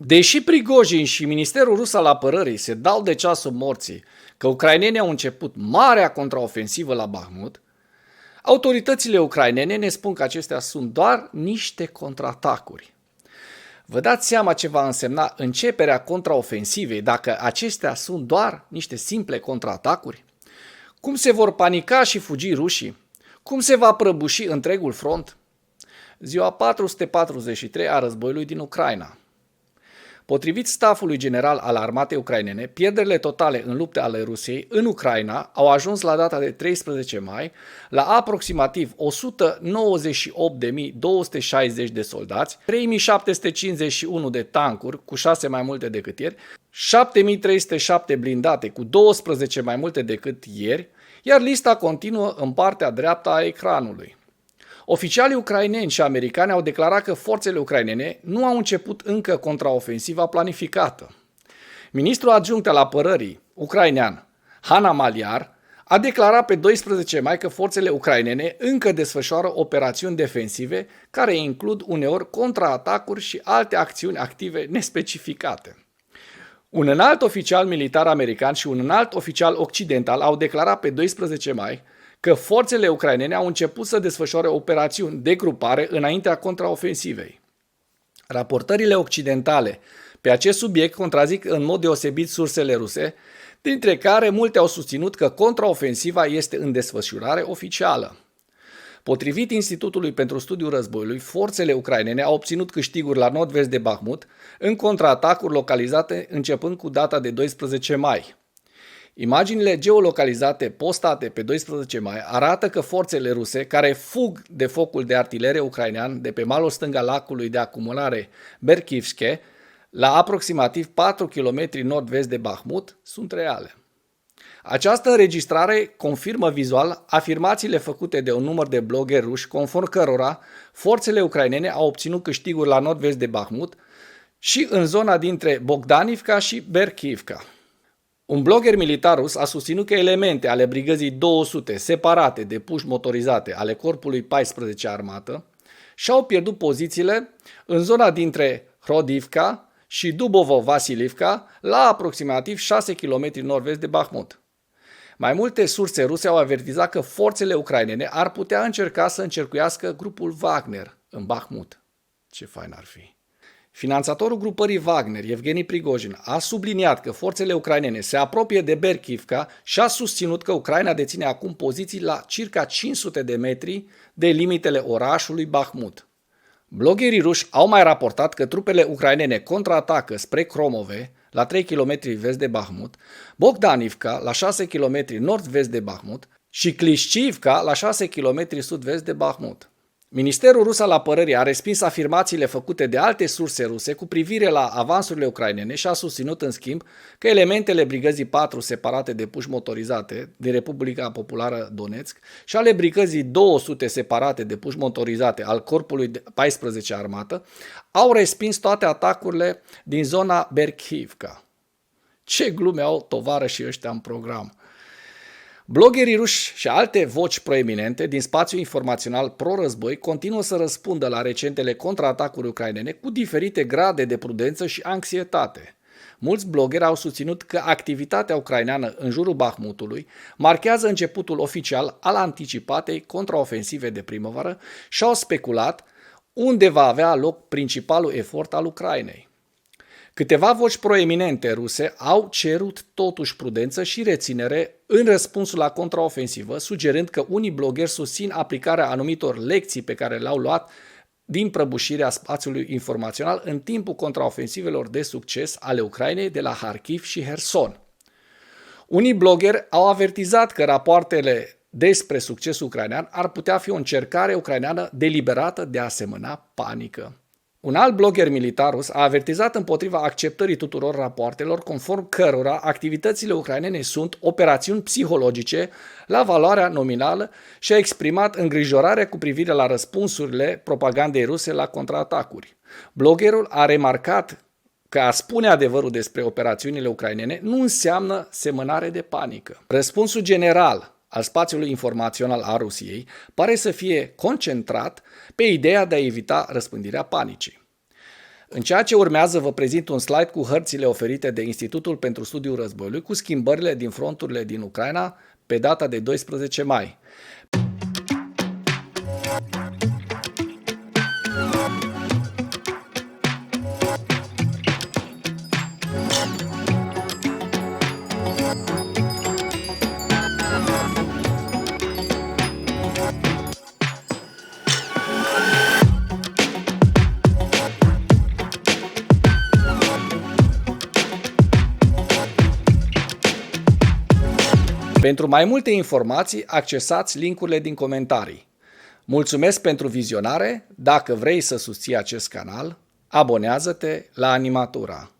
Deși Prigojin și Ministerul Rus al Apărării se dau de ceasul morții că ucrainenii au început marea contraofensivă la Bahmut, autoritățile ucrainene ne spun că acestea sunt doar niște contraatacuri. Vă dați seama ce va însemna începerea contraofensivei dacă acestea sunt doar niște simple contraatacuri? Cum se vor panica și fugi rușii? Cum se va prăbuși întregul front? Ziua 443 a războiului din Ucraina. Potrivit stafului general al armatei ucrainene, pierderile totale în lupte ale Rusiei în Ucraina au ajuns la data de 13 mai la aproximativ 198.260 de soldați, 3.751 de tancuri cu 6 mai multe decât ieri, 7.307 blindate cu 12 mai multe decât ieri, iar lista continuă în partea dreaptă a ecranului. Oficialii ucraineni și americani au declarat că forțele ucrainene nu au început încă contraofensiva planificată. Ministrul adjunct al apărării ucrainean, Hanna Maliar, a declarat pe 12 mai că forțele ucrainene încă desfășoară operațiuni defensive care includ uneori contraatacuri și alte acțiuni active nespecificate. Un înalt oficial militar american și un înalt oficial occidental au declarat pe 12 mai că forțele ucrainene au început să desfășoare operațiuni de grupare înaintea contraofensivei. Raportările occidentale pe acest subiect contrazic în mod deosebit sursele ruse, dintre care multe au susținut că contraofensiva este în desfășurare oficială. Potrivit Institutului pentru Studiul Războiului, forțele ucrainene au obținut câștiguri la nord-vest de Bahmut în contraatacuri localizate începând cu data de 12 mai. Imaginile geolocalizate postate pe 12 mai arată că forțele ruse, care fug de focul de artilerie ucrainean de pe malul stâng al lacului de acumulare Berkivske, la aproximativ 4 km nord-vest de Bahmut, sunt reale. Această înregistrare confirmă vizual afirmațiile făcute de un număr de bloggeri ruși, conform cărora forțele ucrainene au obținut câștiguri la nord-vest de Bahmut și în zona dintre Bogdanivka și Berkivka. Un blogger militar rus a susținut că elemente ale brigăzii 200 separate de puși motorizate ale Corpului 14 Armată și-au pierdut pozițiile în zona dintre Hrodivka și Dubovo-Vasilivka, la aproximativ 6 km nord-vest de Bahmut. Mai multe surse ruse au avertizat că forțele ucrainene ar putea încerca să încercuiască grupul Wagner în Bahmut. Ce fain ar fi! Finanțatorul grupării Wagner, Evgeni Prigojin, a subliniat că forțele ucrainene se apropie de Berkivka și a susținut că Ucraina deține acum poziții la circa 500 de metri de limitele orașului Bahmut. Bloggerii ruși au mai raportat că trupele ucrainene contraatacă spre Kromove, la 3 km vest de Bahmut, Bogdanivka, la 6 km nord-vest de Bahmut și Klishchivka, la 6 km sud-vest de Bahmut. Ministerul rus al apărării a respins afirmațiile făcute de alte surse ruse cu privire la avansurile ucrainene și a susținut în schimb că elementele brigăzii 4 separate de puși motorizate din Republica Populară Donetsk și ale brigăzii 200 separate de puși motorizate al Corpului 14 Armată au respins toate atacurile din zona Berkivka. Ce glume au tovarășii ăștia în program! Bloggerii ruși și alte voci proeminente din spațiul informațional pro-război continuă să răspundă la recentele contraatacuri ucrainene cu diferite grade de prudență și anxietate. Mulți bloggeri au susținut că activitatea ucraineană în jurul Bahmutului marchează începutul oficial al anticipatei contraofensive de primăvară și au speculat unde va avea loc principalul efort al Ucrainei. Câteva voci proeminente ruse au cerut totuși prudență și reținere în răspunsul la contraofensivă, sugerând că unii bloggeri susțin aplicarea anumitor lecții pe care le-au luat din prăbușirea spațiului informațional în timpul contraofensivelor de succes ale Ucrainei de la Kharkiv și Herson. Unii bloggeri au avertizat că rapoartele despre succesul ucrainean ar putea fi o încercare ucraineană deliberată de a semăna panică. Un alt blogger militar rus a avertizat împotriva acceptării tuturor rapoartelor conform cărora activitățile ucrainene sunt operațiuni psihologice la valoarea nominală și a exprimat îngrijorare cu privire la răspunsurile propagandei ruse la contraatacuri. Bloggerul a remarcat că a spune adevărul despre operațiunile ucrainene nu înseamnă semănare de panică. Răspunsul general al spațiului informațional a Rusiei pare să fie concentrat pe ideea de a evita răspândirea panicii. În ceea ce urmează vă prezint un slide cu hărțile oferite de Institutul pentru Studiul Războiului cu schimbările din fronturile din Ucraina pe data de 12 mai. Pentru mai multe informații, accesați link-urile din comentarii. Mulțumesc pentru vizionare, dacă vrei să susții acest canal, abonează-te la Animatura.